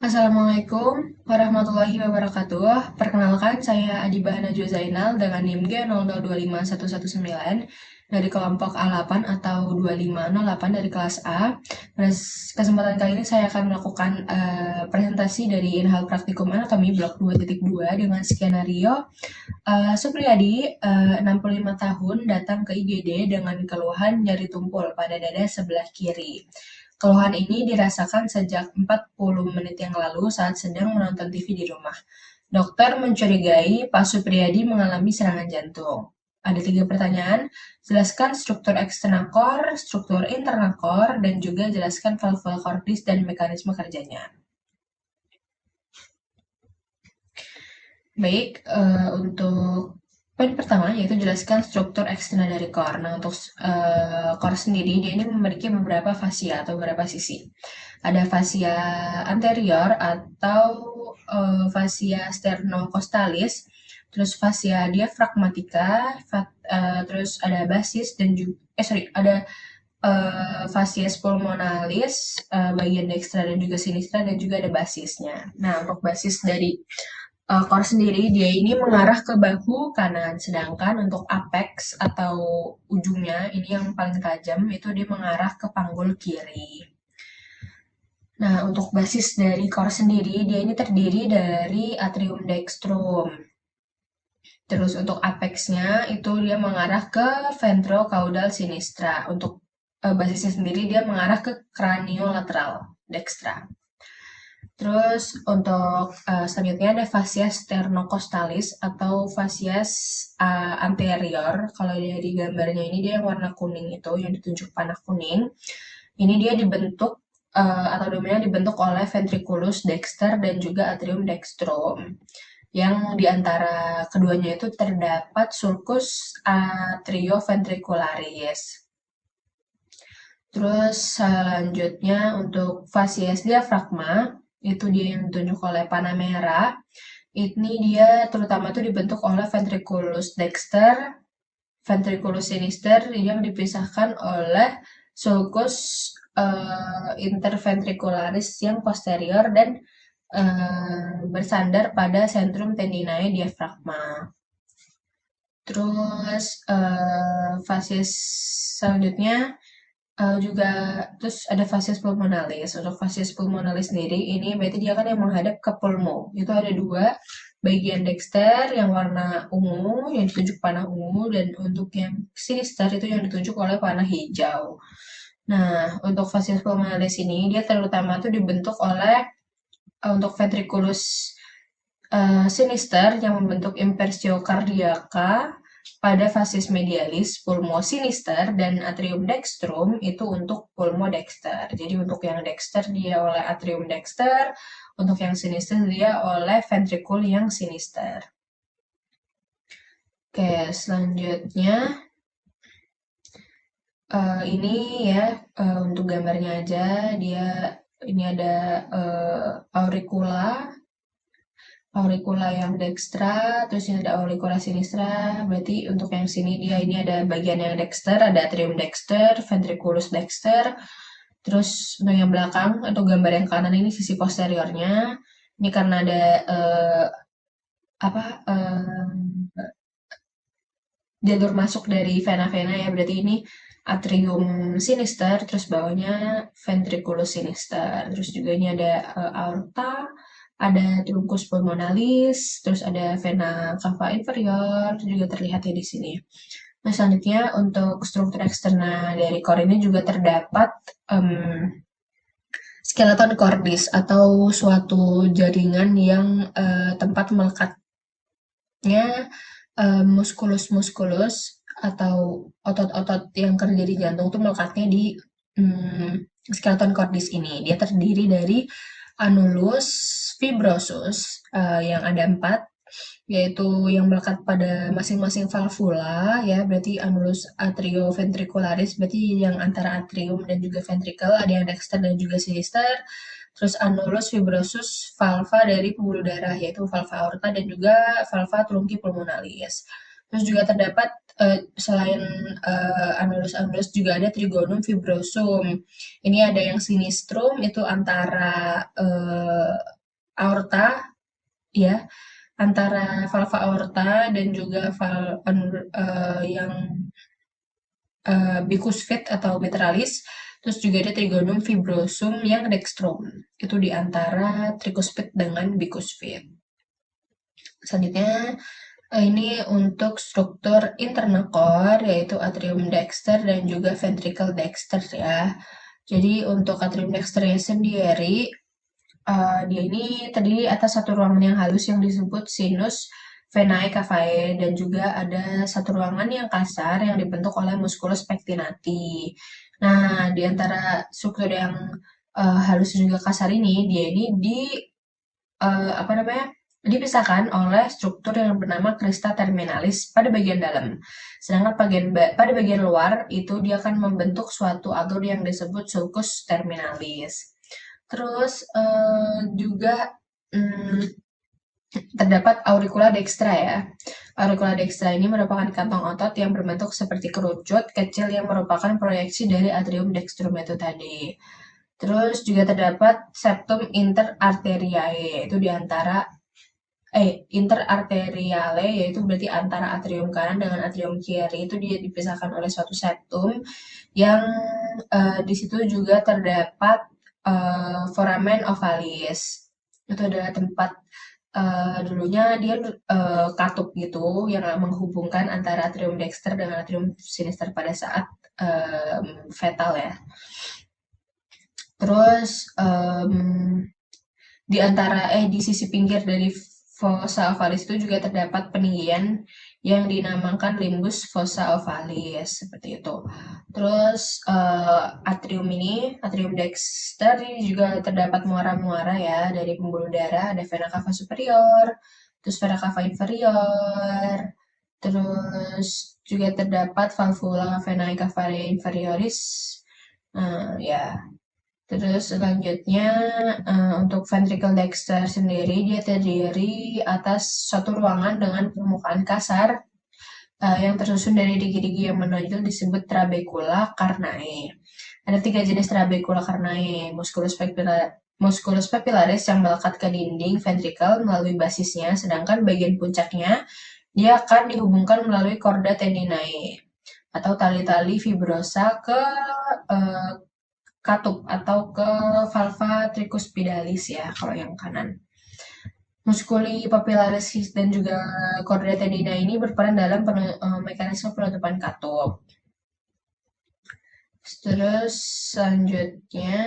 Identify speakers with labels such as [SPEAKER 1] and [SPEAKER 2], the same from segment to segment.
[SPEAKER 1] Assalamualaikum warahmatullahi wabarakatuh. Perkenalkan, saya Adibah Najwa Zainal dengan NIM G00251191 dari kelompok A8 atau 2508 dari kelas A. Pada kesempatan kali ini saya akan melakukan presentasi dari Inhal Praktikum Anatomi Blok 2.2 dengan skenario Supriyadi, 65 tahun, datang ke IGD dengan keluhan nyeri tumpul pada dada sebelah kiri. Keluhan ini dirasakan sejak 40 menit yang lalu saat sedang menonton TV di rumah. Dokter mencurigai Pak Supriyadi mengalami serangan jantung. Ada 3 pertanyaan, jelaskan struktur eksternal core, struktur internal core, dan juga jelaskan valve cordis dan mekanisme kerjanya. Baik, untuk poin pertama yaitu jelaskan struktur eksternal dari core. Nah, untuk core sendiri dia ini memiliki beberapa fascia atau beberapa sisi. Ada fascia anterior atau fascia sternocostalis, terus fascia diafragmatica, terus ada basis dan juga ada fascia pulmonalis, bagian dextra dan juga sinistra, dan juga ada basisnya. Nah, untuk basis dari core sendiri dia ini mengarah ke bahu kanan, sedangkan untuk apex atau ujungnya ini yang paling tajam itu dia mengarah ke panggul kiri. Nah, untuk basis dari core sendiri dia ini terdiri dari atrium dextrum. Terus untuk apexnya itu dia mengarah ke ventrocaudal sinistra. Untuk basisnya sendiri dia mengarah ke craniolateral dextra. Terus untuk selanjutnya ada fascia sternocostalis atau fascia anterior. Kalau dia di gambarnya ini dia yang warna kuning itu yang ditunjuk panah kuning. Ini dia dibentuk atau dominan dibentuk oleh ventriculus dexter dan juga atrium dextrum. Yang di antara keduanya itu terdapat sulcus atrioventricularis. Terus selanjutnya untuk fascies diafragma, itu dia yang ditunjuk oleh panah merah. Ini dia terutama tuh dibentuk oleh ventriculus dexter, ventriculus sinister yang dipisahkan oleh sulcus interventricularis yang posterior dan bersandar pada centrum tendinae diafragma. Terus fascies selanjutnya juga terus ada fascies pulmonalis. Untuk fascies pulmonalis sendiri ini berarti dia kan yang menghadap ke pulmo. Itu ada dua, bagian dexter yang warna ungu yang ditunjuk panah ungu dan untuk yang sinister itu yang ditunjuk oleh panah hijau. Nah, untuk fascies pulmonalis ini dia terutama tuh dibentuk oleh untuk ventriculus sinister yang membentuk impersio cardiaca pada fascies medialis, pulmo sinister, dan atrium dextrum itu untuk pulmo dexter. Jadi untuk yang dexter dia oleh atrium dexter, untuk yang sinister dia oleh ventricul yang sinister. Oke, selanjutnya ini ya untuk gambarnya aja dia ini ada auricula yang dextra, terus ini ada auricula sinistra. Berarti untuk yang sini dia ini ada bagian yang dexter, ada atrium dexter, ventriculus dexter. Terus untuk yang belakang atau gambar yang kanan ini sisi posteriornya. Ini karena ada apa jalur masuk dari vena-vena ya. Berarti ini atrium sinister, terus bawahnya ventriculus sinister. Terus juga ini ada aorta, ada truncus pulmonalis, terus ada vena cava inferior, juga terlihat ya di sini. Nah, selanjutnya untuk struktur eksternal dari core ini juga terdapat skeleton cordis atau suatu jaringan yang tempat melekatnya muskulus-muskulus atau otot-otot yang kerja di jantung itu melekatnya di skeleton cordis ini. Dia terdiri dari annulus fibrosus yang ada 4, yaitu yang melekat pada masing-masing valvula ya, berarti annulus atrioventricularis berarti yang antara atrium dan juga ventricle, ada yang dexter dan juga sinister. Terus annulus fibrosus valva dari pembuluh darah yaitu valva aorta dan juga valva trunki pulmonalis. Terus juga terdapat selain annulus juga ada trigonum fibrosum. Ini ada yang sinistrum itu antara aorta ya, antara valva aorta dan juga yang bicus fit atau mitralis, terus juga ada trigonum fibrosum yang dextrum, itu di antara tricuspid dengan bicus fit. Selanjutnya, ini untuk struktur internal core, yaitu atrium dexter dan juga ventricle dexter ya. Jadi untuk atrium dexternya sendiri, dia ini terdiri atas satu ruangan yang halus yang disebut sinus venae cavae dan juga ada satu ruangan yang kasar yang dibentuk oleh musculus pectinati. Nah, di antara struktur yang halus dan juga kasar ini, dia ini apa namanya, dipisahkan oleh struktur yang bernama crista terminalis pada bagian dalam. Sedangkan pada bagian luar itu dia akan membentuk suatu alur yang disebut sulcus terminalis. Terus juga hmm, terdapat auricula dextra ya. Auricula dextra ini merupakan kantong otot yang berbentuk seperti kerucut kecil yang merupakan proyeksi dari atrium dextrum itu tadi. Terus juga terdapat septum interarteriae, yaitu di antara interarteriale, yaitu berarti antara atrium kanan dengan atrium kiri itu dia dipisahkan oleh suatu septum yang di situ juga terdapat foramen ovalis. Itu adalah tempat dulunya dia katup gitu yang menghubungkan antara atrium dexter dengan atrium sinister pada saat fetal ya. Terus di sisi pinggir dari fossa ovalis itu juga terdapat peninggian yang dinamakan limbus fossa ovalis seperti itu. Terus atrium dexter ini juga terdapat muara-muara ya dari pembuluh darah, ada vena cava superior, terus vena cava inferior, terus juga terdapat valvula venae cavae inferioris. Ya, terus selanjutnya untuk ventricle dexter sendiri dia terdiri atas suatu ruangan dengan permukaan kasar yang tersusun dari digi-digi yang menonjol disebut trabecula carnae. Ada 3 jenis trabecula carnae, musculus papillaris yang melekat ke dinding ventricle melalui basisnya, sedangkan bagian puncaknya dia akan dihubungkan melalui chorda tendinae atau tali-tali fibrosa ke katup atau ke valva tricuspidalis ya kalau yang kanan. Musculi papillaris dan juga chorda tendina ini berperan dalam mekanisme penutupan katup. Terus selanjutnya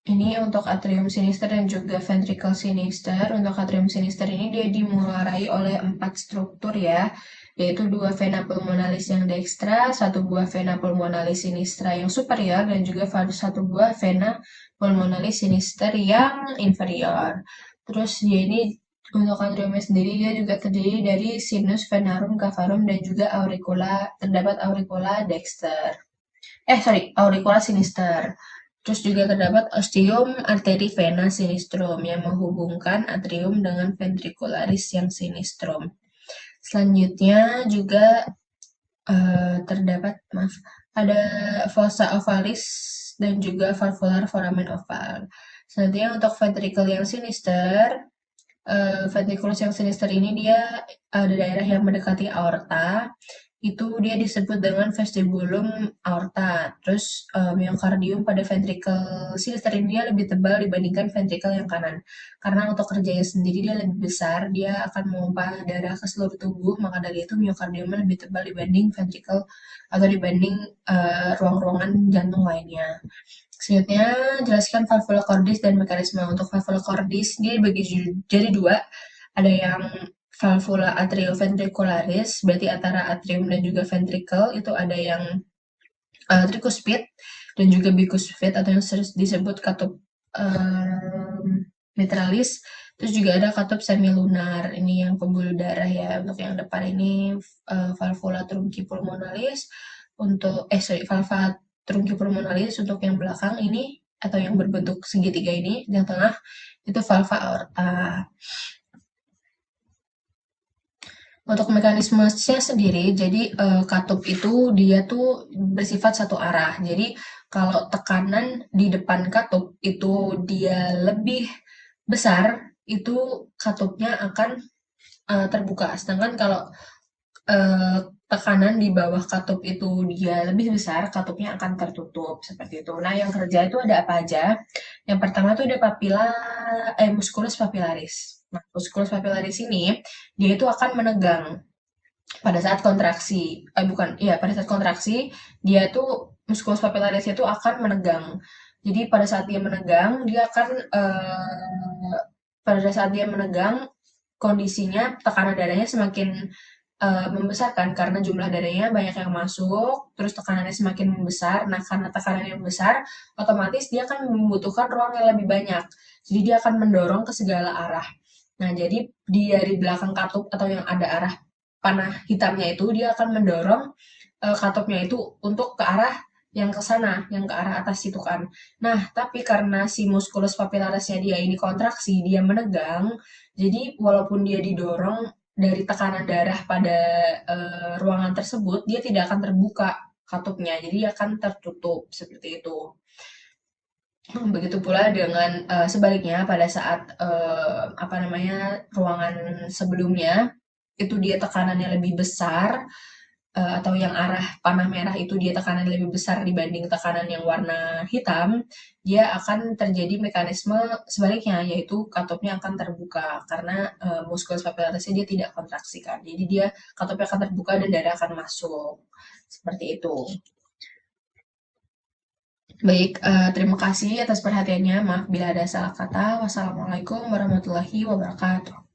[SPEAKER 1] ini untuk atrium sinister dan juga ventricle sinister. Untuk atrium sinister ini dia dimulai oleh 4 struktur ya, yaitu 2 vena pulmonalis yang dextra, 1 buah vena pulmonalis sinistra yang superior, dan juga 1 buah vena pulmonalis sinister yang inferior. Terus dia ini untuk atriumnya sendiri dia juga terdiri dari sinus venarum cavarum dan juga terdapat auricula dexter. Auricula sinister. Terus juga terdapat ostium arteri vena sinistrum yang menghubungkan atrium dengan ventricularis yang sinistrum. Selanjutnya juga ada fossa ovalis dan juga valvular foramen oval. Selanjutnya untuk ventricle yang sinister, ventriculus yang sinister ini dia ada daerah yang mendekati aorta, itu dia disebut dengan vestibulum aorta. Terus myokardium pada ventricle sinister ini dia lebih tebal dibandingkan ventricle yang kanan. Karena untuk kerjanya sendiri dia lebih besar, dia akan memompa darah ke seluruh tubuh, maka dari itu myokardiumnya lebih tebal dibanding ventricle atau dibanding ruang-ruangan jantung lainnya. Selanjutnya, jelaskan valvula cordis dan mekanisme. Untuk valvula cordis, dia dibagi jadi 2. Ada yang valvula atrioventricularis, berarti antara atrium dan juga ventricle, itu ada yang tricuspid dan juga bicuspid atau yang disebut katup mitralis. Terus juga ada katup semilunar, ini yang pembuluh darah ya. Untuk yang depan ini valvula trunci pulmonalis, valva trunci pulmonalis. Untuk yang belakang ini atau yang berbentuk segitiga ini, yang tengah itu valva aorta. Untuk mekanismenya sendiri, jadi katup itu dia tuh bersifat satu arah. Jadi kalau tekanan di depan katup itu dia lebih besar, itu katupnya akan terbuka. Sedangkan kalau tekanan di bawah katup itu dia lebih besar, katupnya akan tertutup seperti itu. Nah, yang kerja itu ada apa aja? Yang pertama itu ada musculus papillaris. Nah, musculus papillaris ini dia itu akan menegang pada saat kontraksi. Bukan, iya pada saat kontraksi dia tuh musculus papillaris itu akan menegang. Jadi pada saat dia menegang, dia akan pada saat dia menegang kondisinya tekanan darahnya semakin membesar kan karena jumlah darahnya banyak yang masuk, terus tekanannya semakin membesar. Nah, karena tekanannya membesar, otomatis dia akan membutuhkan ruang yang lebih banyak. Jadi dia akan mendorong ke segala arah. Nah, jadi dari belakang katup atau yang ada arah panah hitamnya itu dia akan mendorong katupnya itu untuk ke arah yang ke sana, yang ke arah atas itu kan. Nah, tapi karena si musculus papillarisnya dia ini kontraksi, dia menegang, jadi walaupun dia didorong dari tekanan darah pada ruangan tersebut, dia tidak akan terbuka katupnya, jadi akan tertutup seperti itu. Begitu pula dengan sebaliknya pada saat apa namanya ruangan sebelumnya itu dia tekanannya lebih besar atau yang arah panah merah itu dia tekanan lebih besar dibanding tekanan yang warna hitam, dia akan terjadi mekanisme sebaliknya, yaitu katupnya akan terbuka karena musculus papillarisnya dia tidak kontraksi kan. Jadi dia katupnya akan terbuka dan darah akan masuk. Seperti itu. Baik, terima kasih atas perhatiannya. Maaf bila ada salah kata. Wassalamualaikum warahmatullahi wabarakatuh.